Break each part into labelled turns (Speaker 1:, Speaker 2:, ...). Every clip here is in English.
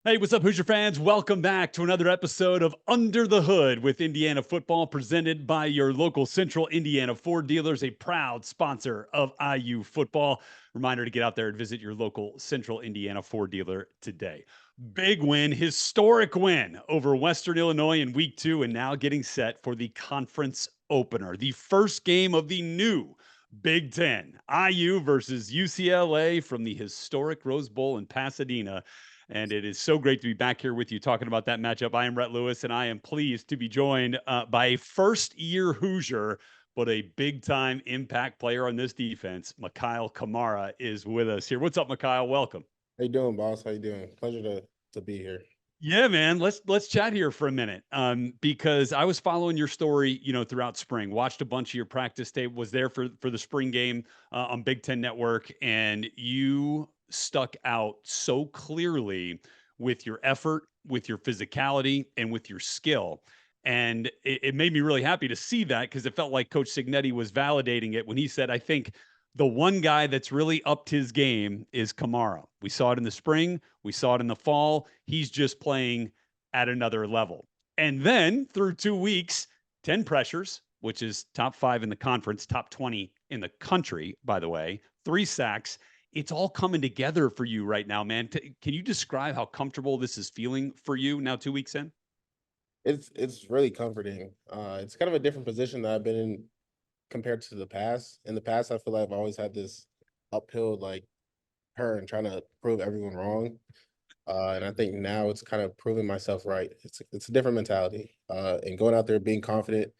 Speaker 1: Hey, what's up, Hoosier fans? Welcome back to another episode of Under the Hood with Indiana Football, presented by your local Central Indiana Ford dealers, a proud sponsor of IU football. Reminder to get out there and visit your local Central Indiana Ford dealer today. Big win, historic win over Western Illinois in week 2, and now getting set for the conference opener, the first game of the new Big Ten, IU versus UCLA from the historic Rose Bowl in Pasadena. And it is so great to be back here with you talking about that matchup. I am Rhett Lewis, and I am pleased to be joined by a first year Hoosier, but a big time impact player on this defense. Mikhail Kamara is with us here. What's up, Mikhail? Welcome.
Speaker 2: How you doing, boss? How you doing? Pleasure to be here.
Speaker 1: Yeah, man. Let's chat here for a minute. Because I was following your story, throughout spring. Watched a bunch of your practice tape. Was there for the spring game on Big Ten Network, and you stuck out so clearly with your effort, with your physicality, and with your skill. And it made me really happy to see that because it felt like Coach Signetti was validating it when he said, "I think the one guy that's really upped his game is Kamara. We saw it in the spring, we saw it in the fall. He's just playing at another level." And then through 2 weeks, 10 pressures, which is top 5 in the conference, top 20 in the country, by the way, 3 sacks. It's all coming together for you right now, man. Can you describe how comfortable this is feeling for you now, 2 weeks in?
Speaker 2: It's really comforting. It's kind of a different position that I've been in compared to the past. In the past, I feel like I've always had this uphill like turn trying to prove everyone wrong. And I think now it's kind of proving myself right. It's a different mentality. And going out there being confident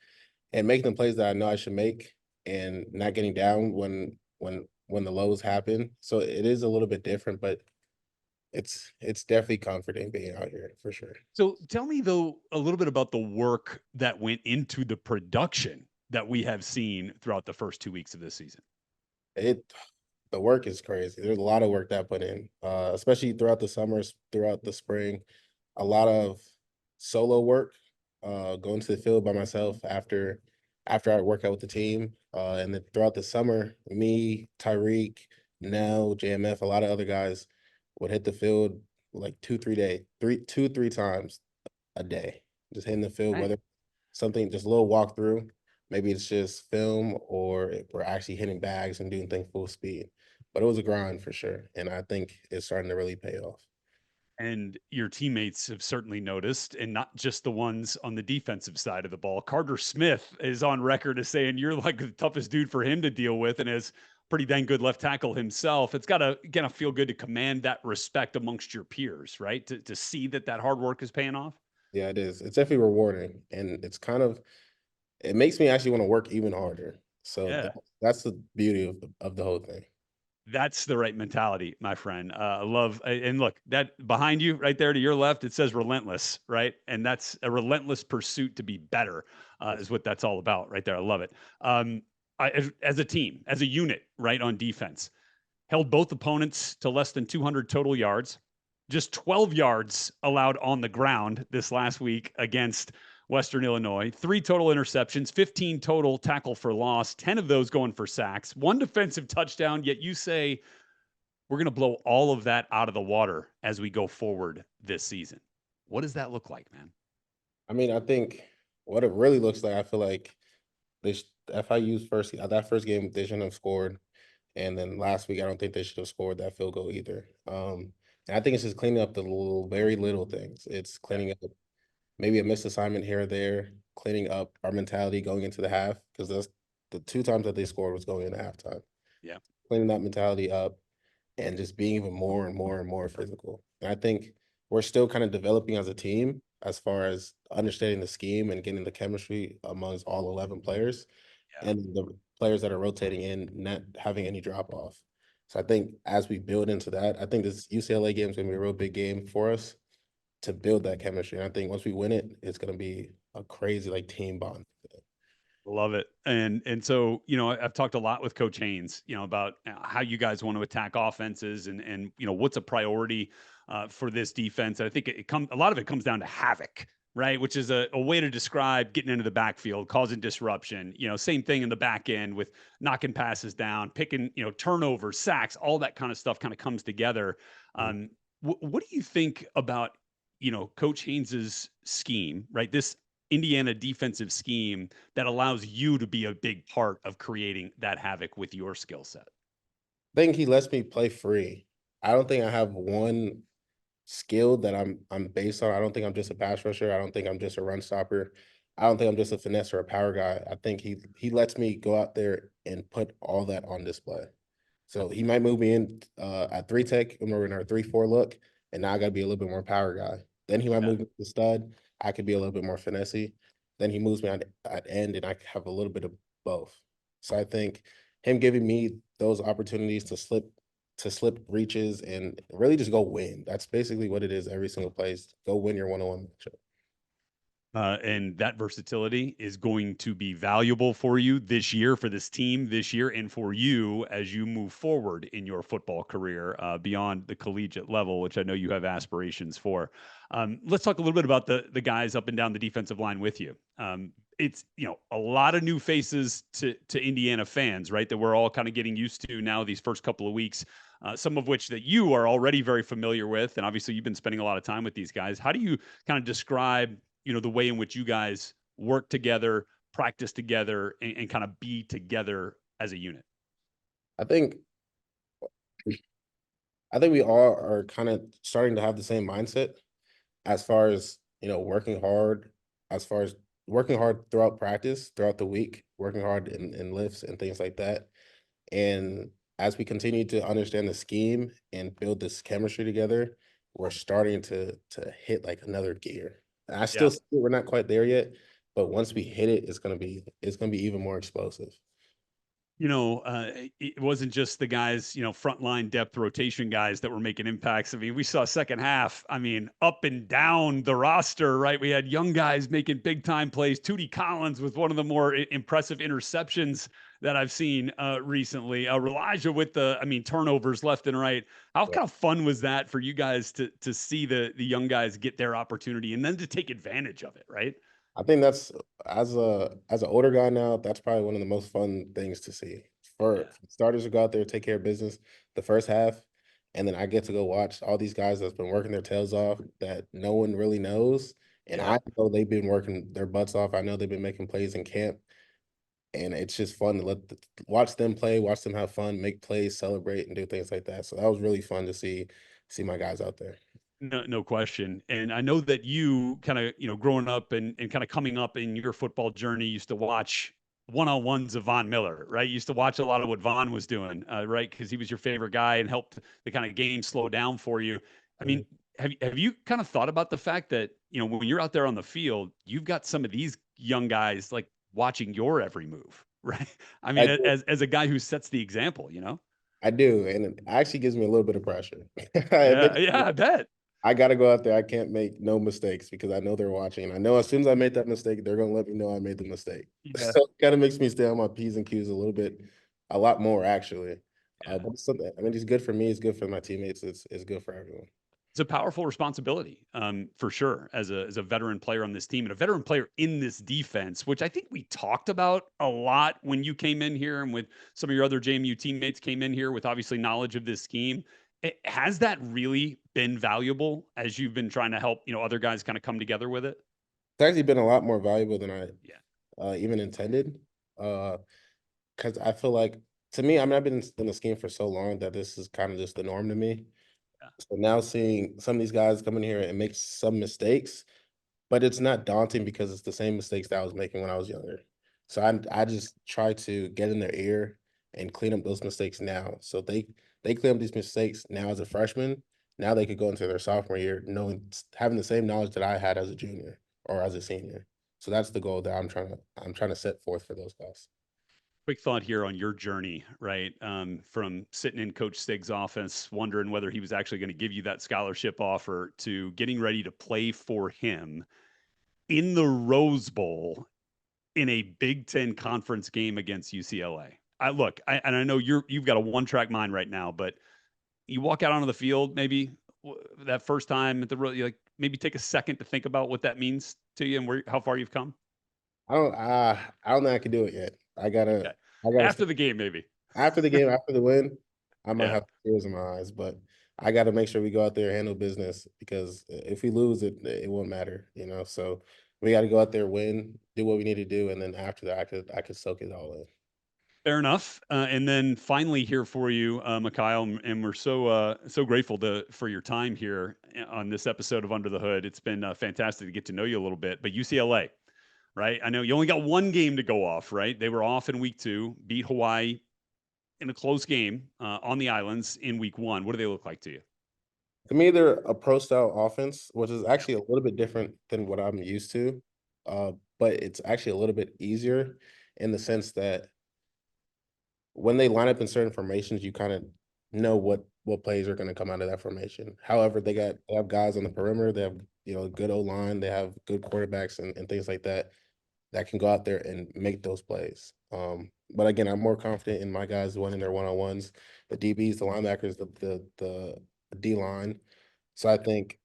Speaker 2: and making the plays that I know I should make and not getting down when the lows happen. So it is a little bit different, but it's definitely comforting being out here for sure.
Speaker 1: So tell me though a little bit about the work that went into the production that we have seen throughout the first 2 weeks of this season.
Speaker 2: It the work is crazy. There's a lot of work that I put in, especially throughout the summers, throughout the spring. A lot of solo work, going to the field by myself after I work out with the team, and then throughout the summer, me, Tyreek, Nell, JMF, a lot of other guys would hit the field like 3 times a day, just hitting the field,
Speaker 1: Right.
Speaker 2: whether something just a little walkthrough. Maybe it's just film or we're actually hitting bags and doing things full speed. But it was a grind for sure. And I think it's starting to really pay off.
Speaker 1: And your teammates have certainly noticed, and not just the ones on the defensive side of the ball. Carter Smith is on record as saying you're like the toughest dude for him to deal with, and is pretty dang good left tackle himself. It's gotta feel good to command that respect amongst your peers, right? To see that hard work is paying off.
Speaker 2: Yeah, it is. It's definitely rewarding. And it's kind of it makes me actually want to work even harder. So
Speaker 1: Yeah.
Speaker 2: that's the beauty of the whole thing.
Speaker 1: That's the right mentality, my friend. I love, and look, that behind you, right there to your left, it says relentless, right? And that's a relentless pursuit to be better,
Speaker 2: That's
Speaker 1: is what that's all about, right there. I love it. As a team, as a unit, right on defense, held both opponents to less than 200 total yards, just 12 yards allowed on the ground this last week against Western Illinois, 3 total interceptions, 15 total tackle for loss, 10 of those going for sacks, 1 defensive touchdown. Yet you say we're going to blow all of that out of the water as we go forward this season. What does that look like, man?
Speaker 2: I mean, I think what it really looks like, I feel like FIU's that first game, they shouldn't have scored. And then last week, I don't think they should have scored that field goal either. And I think it's just cleaning up the very little things. It's
Speaker 1: Yeah.
Speaker 2: cleaning up maybe a missed assignment here or there, cleaning up our mentality going into the half because that's the 2 times that they scored was going into halftime.
Speaker 1: Yeah.
Speaker 2: Cleaning that mentality up and just being even more and more and more physical. And I think we're still kind of developing as a team as far as understanding the scheme and getting the chemistry amongst all 11 players
Speaker 1: Yeah.
Speaker 2: and the players that are rotating in, not having any drop off. So I think as we build into that, I think this UCLA game is going to be a real big game for us to build that chemistry. And I think once we win it, it's going to be a crazy like team bond.
Speaker 1: Love it. And so, I've talked a lot with Coach Haynes, about how you guys want to attack offenses, and what's a priority for this defense. And I think a lot of it comes down to havoc, right? Which is a way to describe getting into the backfield, causing disruption. Same thing in the back end with knocking passes down, picking, turnovers, sacks, all that kind of stuff kind of comes together.
Speaker 2: Mhm.
Speaker 1: What do you think about, Coach Haynes's scheme, right? This Indiana defensive scheme that allows you to be a big part of creating that havoc with your skill set.
Speaker 2: Think he lets me play free. I don't think I have one skill that I'm based on. I don't think I'm just a pass rusher. I don't think I'm just a run stopper. I don't think I'm just a finesse or a power guy. I think he lets me go out there and put all that on display. So he might move me in at three tech when we're in our 3-4 look, and now I gotta be a little bit more power guy. Then he might
Speaker 1: Yeah.
Speaker 2: move me to stud. I could be a little bit more finessey. Then he moves me at end, and I have a little bit of both. So I think him giving me those opportunities to slip reaches and really just go win. That's basically what it is every single place. Go win your one-on-one matchup.
Speaker 1: And that versatility is going to be valuable for you this year, for this team this year, and for you as you move forward in your football career beyond the collegiate level, which I know you have aspirations for. Let's talk a little bit about the guys up and down the defensive line with you. It's a lot of new faces to Indiana fans, right? That we're all kind of getting used to now these first couple of weeks. Some of which that you are already very familiar with, and obviously you've been spending a lot of time with these guys. How do you kind of describe the way in which you guys work together, practice together, and kind of be together as a unit?
Speaker 2: I think I think we all are kind of starting to have the same mindset as far as working hard, as far as working hard throughout practice, throughout the week, working hard in lifts and things like that. And as we continue to understand the scheme and build this chemistry together, we're starting to hit like another gear. And I still
Speaker 1: Yeah.
Speaker 2: see we're not quite there yet, but once we hit it, it's gonna be even more explosive.
Speaker 1: It wasn't just the guys, frontline depth rotation guys that were making impacts. I mean, we saw second half, I mean, up and down the roster, right? We had young guys making big time plays. Tootie Collins with one of the more impressive interceptions that I've seen recently. Elijah with turnovers left and right. How
Speaker 2: Yeah.
Speaker 1: kind of fun was that for you guys to see the young guys get their opportunity and then to take advantage of it, right?
Speaker 2: I think that's as an older guy now, that's probably one of the most fun things to see. For starters to go out there, take care of business the first half, and then I get to go watch all these guys that's been working their tails off that no one really knows. And
Speaker 1: Yeah.
Speaker 2: I know they've been working their butts off. I know they've been making plays in camp. And it's just fun to watch them play, watch them have fun, make plays, celebrate, and do things like that. So that was really fun to see my guys out there.
Speaker 1: No, no question. And I know that you kind of, growing up and kind of coming up in your football journey, used to watch one-on-ones of Von Miller, right? You used to watch a lot of what Von was doing, right? Because he was your favorite guy and helped the kind of game slow down for you. I
Speaker 2: Mhm.
Speaker 1: mean, have you kind of thought about the fact that, when you're out there on the field, you've got some of these young guys like watching your every move, right? I mean,
Speaker 2: I do,
Speaker 1: as a guy who sets the example,
Speaker 2: I do, and it actually gives me a little bit of pressure. It
Speaker 1: Yeah,
Speaker 2: makes
Speaker 1: yeah, I bet.
Speaker 2: I gotta go out there. I can't make no mistakes because I know they're watching. And I know as soon as I make that mistake, they're gonna let me know I made the mistake.
Speaker 1: Yeah,
Speaker 2: So it kind of makes me stay on my P's and Q's a little bit, a lot more actually.
Speaker 1: yeah.
Speaker 2: But it's something, I mean, it's good for me. It's good for my teammates. It's good for everyone.
Speaker 1: It's a powerful responsibility, for sure, as a veteran player on this team and a veteran player in this defense, which I think we talked about a lot when you came in here and with some of your other JMU teammates came in here with obviously knowledge of this scheme. Has that really been valuable as you've been trying to help, other guys kind of come together with it?
Speaker 2: It's actually been a lot more valuable than I
Speaker 1: Yeah,
Speaker 2: even intended. Uh, because I feel like to me, I mean, I've been in the scheme for so long that this is kind of just the norm to me.
Speaker 1: yeah,
Speaker 2: So now seeing some of these guys come in here and make some mistakes, but it's not daunting because it's the same mistakes that I was making when I was younger. So I just try to get in their ear and clean up those mistakes now. So they clean up these mistakes now as a freshman. Now they could go into their sophomore year knowing having the same knowledge that I had as a junior or as a senior. So that's the goal that I'm trying to set forth for those guys.
Speaker 1: quick thought here on your journey, right? From sitting in Coach Stig's office, wondering whether he was actually going to give you that scholarship offer to getting ready to play for him in the Rose Bowl in a Big Ten conference game against UCLA. And I know you've got a one-track mind right now, but you walk out onto the field, maybe that first time at you like maybe take a second to think about what that means to you and how far you've come.
Speaker 2: I don't think I can do it yet.
Speaker 1: Okay,
Speaker 2: I gotta
Speaker 1: after the game, maybe.
Speaker 2: after the game, after the win, I might
Speaker 1: Yeah.
Speaker 2: have tears in my eyes, but I got to make sure we go out there and handle business because if we lose, it won't matter, So we got to go out there, win, do what we need to do, and then after that, I could soak it all in.
Speaker 1: Fair enough. And then finally here for you, Mikhail, and we're so grateful for your time here on this episode of Under the Hood. It's been fantastic to get to know you a little bit. But UCLA, right? I know you only got one game to go off, right? They were off in week 2, beat Hawaii in a close game on the islands in week 1. What do they look like to you?
Speaker 2: To me, they're a pro style offense, which is actually a little bit different than what I'm used to. But it's actually a little bit easier in the sense that when they line up in certain formations, you kind of know what plays are going to come out of that formation. However, they have guys on the perimeter, they have good O line, they have good quarterbacks and things like that that can go out there and make those plays. But again, I'm more confident in my guys winning their one-on-ones, the DBs, the linebackers, the D line. So I think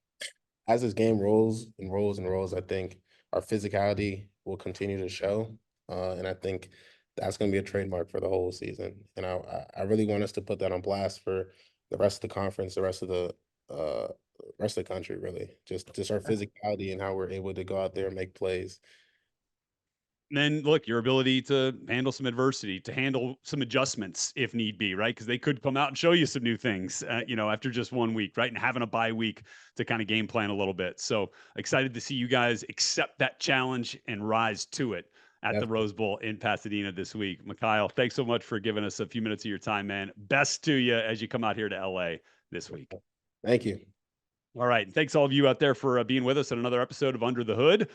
Speaker 2: as this game rolls and rolls and rolls, I think our physicality will continue to show, and I think that's going to be a trademark for the whole season. And I really want us to put that on blast for the rest of the conference, the uh, rest of the country, really. Just our physicality and how we're able to go out there and make plays.
Speaker 1: And then look, your ability to handle some adversity, to handle some adjustments if need be, right? Because they could come out and show you some new things, after just 1 week, right? And having a bye week to kind of game plan a little bit. So excited to see you guys accept that challenge and rise to it at the
Speaker 2: Definitely,
Speaker 1: Rose Bowl in Pasadena this week. Mikhail, thanks so much for giving us a few minutes of your time, man. Best to you as you come out here to LA this week.
Speaker 2: thank you.
Speaker 1: All right. Thanks all of you out there for being with us on another episode of Under the Hood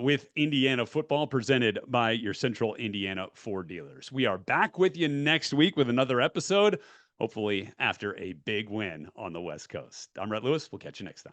Speaker 1: with Indiana football presented by your Central Indiana Ford dealers. We are back with you next week with another episode, hopefully after a big win on the West Coast. I'm Rhett Lewis. We'll catch you next time.